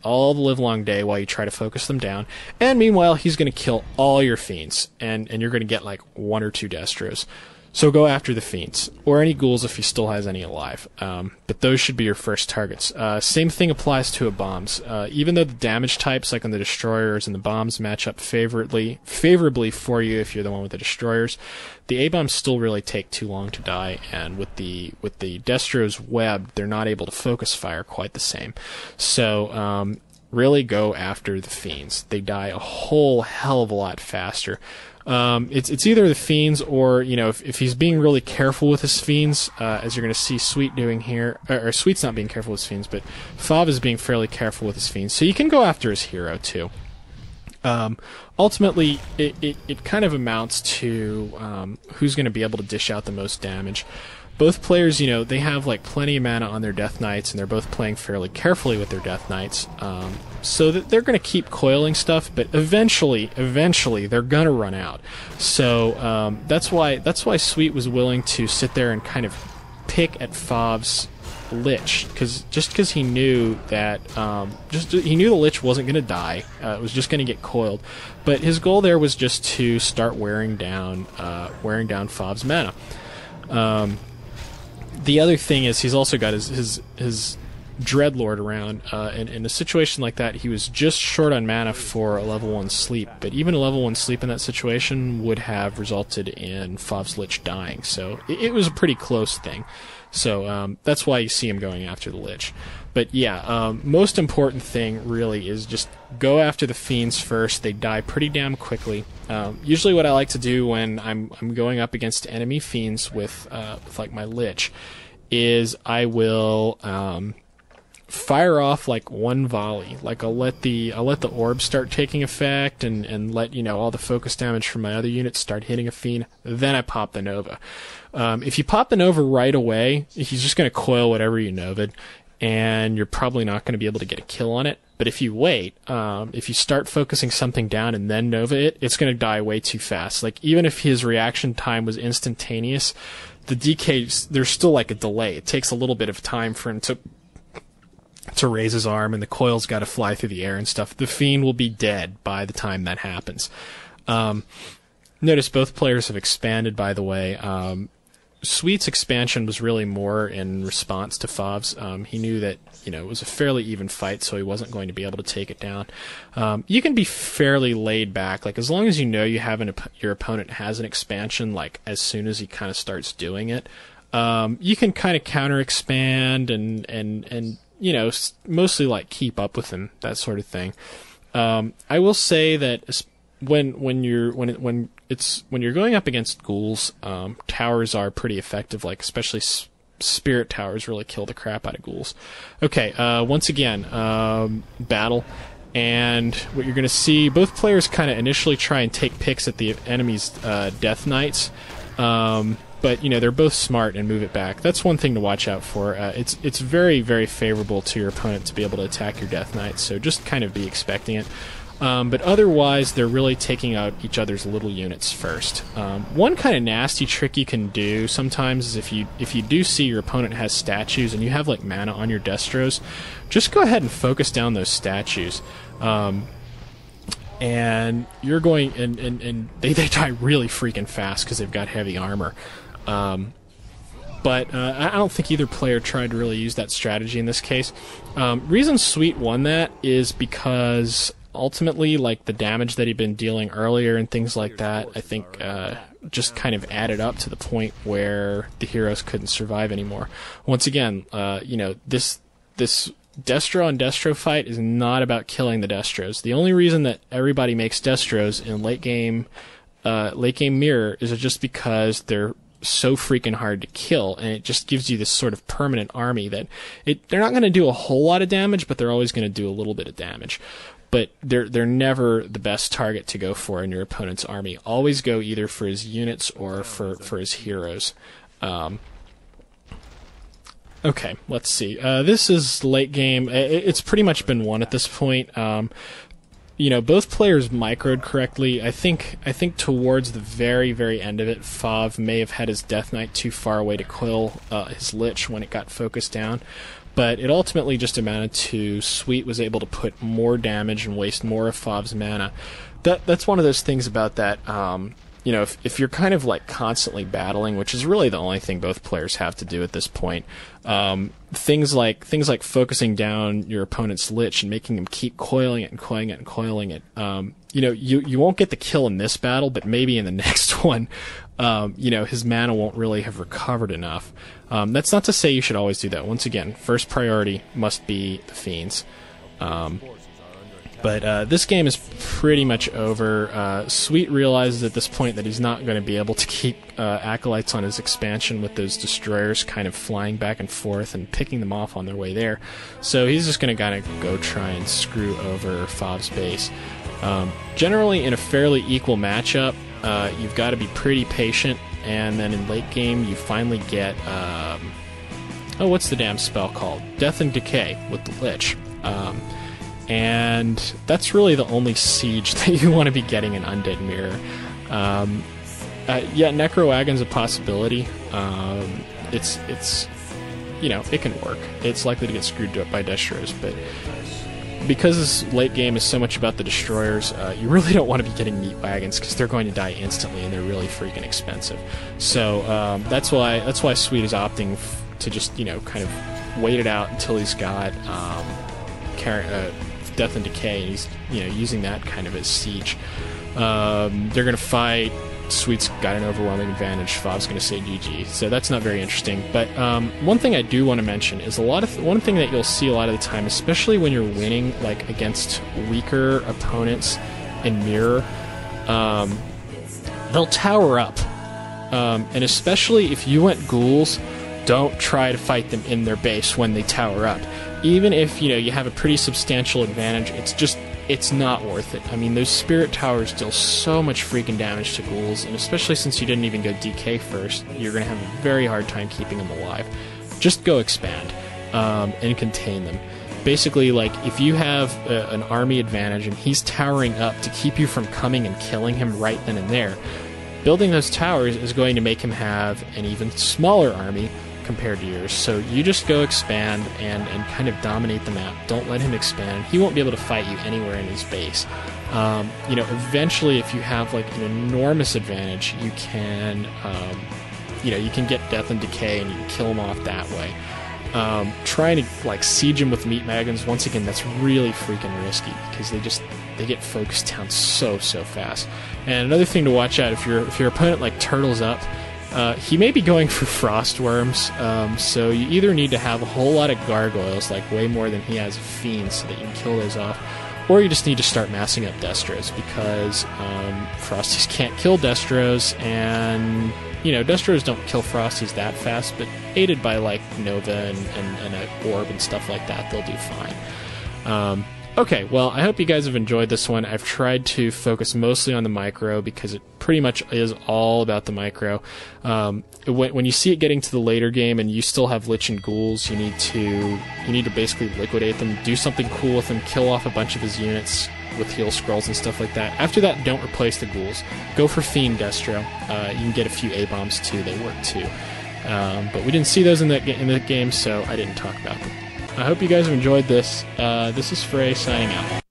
all the livelong day while you try to focus them down, and meanwhile he's going to kill all your fiends, and you're going to get like 1 or 2 Destros. So go after the fiends, or any ghouls if he still has any alive. But those should be your first targets. Same thing applies to a bombs. Even though the damage types, like on the destroyers and the bombs, match up favorably for you if you're the one with the destroyers, the A-bombs still really take too long to die, and with the Destro's web, they're not able to focus fire quite the same. So really go after the fiends. They die a whole hell of a lot faster. It's either the fiends or, if he's being really careful with his fiends, as you're going to see Sweet doing here, or Sweet's not being careful with his fiends, but Fav is being fairly careful with his fiends, so you can go after his hero too. Ultimately, it kind of amounts to who's going to be able to dish out the most damage. Both players, they have like plenty of mana on their Death Knights, and they're both playing fairly carefully with their Death Knights, so that they're going to keep coiling stuff, but eventually they're going to run out. So that's why Sweet was willing to sit there and kind of pick at Fav's Lich, because he knew that he knew the Lich wasn't going to die. It was just going to get coiled, but his goal there was just to start wearing down Fav's mana. The other thing is he's also got his Dreadlord around. In a situation like that, he was just short on mana for a level 1 sleep, but even a level 1 sleep in that situation would have resulted in Fav's Lich dying, so it was a pretty close thing. So that's why you see him going after the Lich. But yeah, most important thing really is just go after the fiends first. They die pretty damn quickly. Usually what I like to do when I'm going up against enemy fiends with like my Lich is I will fire off like one volley. Like I'll let the orbs start taking effect and let all the focus damage from my other units start hitting a fiend. Then I pop the Nova. If you pop the Nova right away, he's just going to coil whatever you Nova'd, and you're probably not going to be able to get a kill on it. But if you wait, if you start focusing something down and then Nova it, it's going to die way too fast. Like, even if his reaction time was instantaneous, the DK, there's still like a delay. It takes a little bit of time for him to raise his arm, and the coil's got to fly through the air and stuff. The Fiend will be dead by the time that happens. Notice both players have expanded, by the way. Sweet's expansion was really more in response to Fav's. He knew that it was a fairly even fight, so he wasn't going to be able to take it down. You can be fairly laid back, like as long as you have your opponent has an expansion, like as soon as he kind of starts doing it. You can kind of counter expand and mostly like keep up with him, that sort of thing. I will say that when you're going up against ghouls, towers are pretty effective. Like especially spirit towers really kill the crap out of ghouls. Okay, once again, battle, and what you're going to see, both players kind of initially try and take picks at the enemy's Death Knights. But they're both smart and move it back. That's one thing to watch out for. It's very, very favorable to your opponent to be able to attack your Death Knights, so just kind of be expecting it. But otherwise, they're really taking out each other's little units first. One kind of nasty trick you can do sometimes is if you do see your opponent has statues and you have like mana on your Destros, just go ahead and focus down those statues. And you're going and they die really freaking fast because they've got heavy armor. But I don't think either player tried to really use that strategy in this case. Reason Sweet won that is because ultimately, like, the damage that he'd been dealing earlier and things like that, I think just kind of added up to the point where the heroes couldn't survive anymore. Once again, this Destro on Destro fight is not about killing the Destros. The only reason that everybody makes Destros in late game mirror is just because they're so freaking hard to kill, and it just gives you this sort of permanent army that they're not going to do a whole lot of damage, but they're always going to do a little bit of damage. But they're never the best target to go for in your opponent's army. Always go either for his units or for his heroes. Okay, let's see. This is late game. It's pretty much been won at this point. Both players microed correctly. I think towards the very, very end of it, Fav may have had his Death Knight too far away to coil his Lich when it got focused down. but it ultimately just amounted to Sweet was able to put more damage and waste more of Fav's mana. That's one of those things about that, you know, if you're kind of like constantly battling, which is really the only thing both players have to do at this point, things like focusing down your opponent's Lich and making him keep coiling it and coiling it and coiling it, you know, you won't get the kill in this battle, but maybe in the next one, you know, his mana won't really have recovered enough. That's not to say you should always do that. Once again, first priority must be the Fiends. But this game is pretty much over. Sweet realizes at this point that he's not going to be able to keep Acolytes on his expansion with those destroyers kind of flying back and forth and picking them off on their way there. So he's just going to kind of go try and screw over Fav's base. Generally, in a fairly equal matchup, you've got to be pretty patient, and then in late game, you finally get... oh, what's the damn spell called? Death and Decay with the Lich. And that's really the only siege that you want to be getting in Undead Mirror. Yeah, Necro Agon's a possibility. It's you know, it can work. It's likely to get screwed up by Destros, but because this late game is so much about the destroyers, you really don't want to be getting meat wagons because they're going to die instantly and they're really freaking expensive. So that's why Sweet is opting to just, you know, kind of wait it out until he's got Death and Decay, and he's, you know, using that kind of as siege. They're going to fight. Sweet's got an overwhelming advantage. Fav's going to say GG, so that's not very interesting. But one thing I do want to mention is one thing that you'll see a lot of the time, especially when you're winning like against weaker opponents in Mirror, they'll tower up, and especially if you went ghouls, don't try to fight them in their base when they tower up. Even if, you know, you have a pretty substantial advantage, it's not worth it. I mean, those spirit towers deal so much freaking damage to ghouls, and especially since you didn't even go DK first, you're going to have a very hard time keeping them alive. Just go expand, and contain them. Basically, like, if you have an army advantage and he's towering up to keep you from coming and killing him right then and there, building those towers is going to make him have an even smaller army compared to yours. So you just go expand and kind of dominate the map. Don't let him expand. He won't be able to fight you anywhere in his base. You know, eventually, if you have like an enormous advantage, you can, you know, you can get Death and Decay and you can kill him off that way. Trying to like siege him with meat wagons, once again, that's really freaking risky because they get focused down so fast. And another thing to watch out, if your opponent like turtles up, he may be going for frost worms, so you either need to have a whole lot of gargoyles, like way more than he has of fiends, so that you can kill those off, or you just need to start massing up Destros, because Frosties can't kill Destros, and, you know, Destros don't kill Frosties that fast, but aided by, like, Nova and an orb and stuff like that, they'll do fine. Okay, well, I hope you guys have enjoyed this one. I've tried to focus mostly on the micro because it pretty much is all about the micro. When you see it getting to the later game and you still have Lich and ghouls, you need to basically liquidate them, do something cool with them, kill off a bunch of his units with heal scrolls and stuff like that. After that, don't replace the ghouls. Go for Fiend Destro. You can get a few A-bombs too, they work too. But we didn't see those in the game, so I didn't talk about them. I hope you guys have enjoyed this. This is Fray signing out.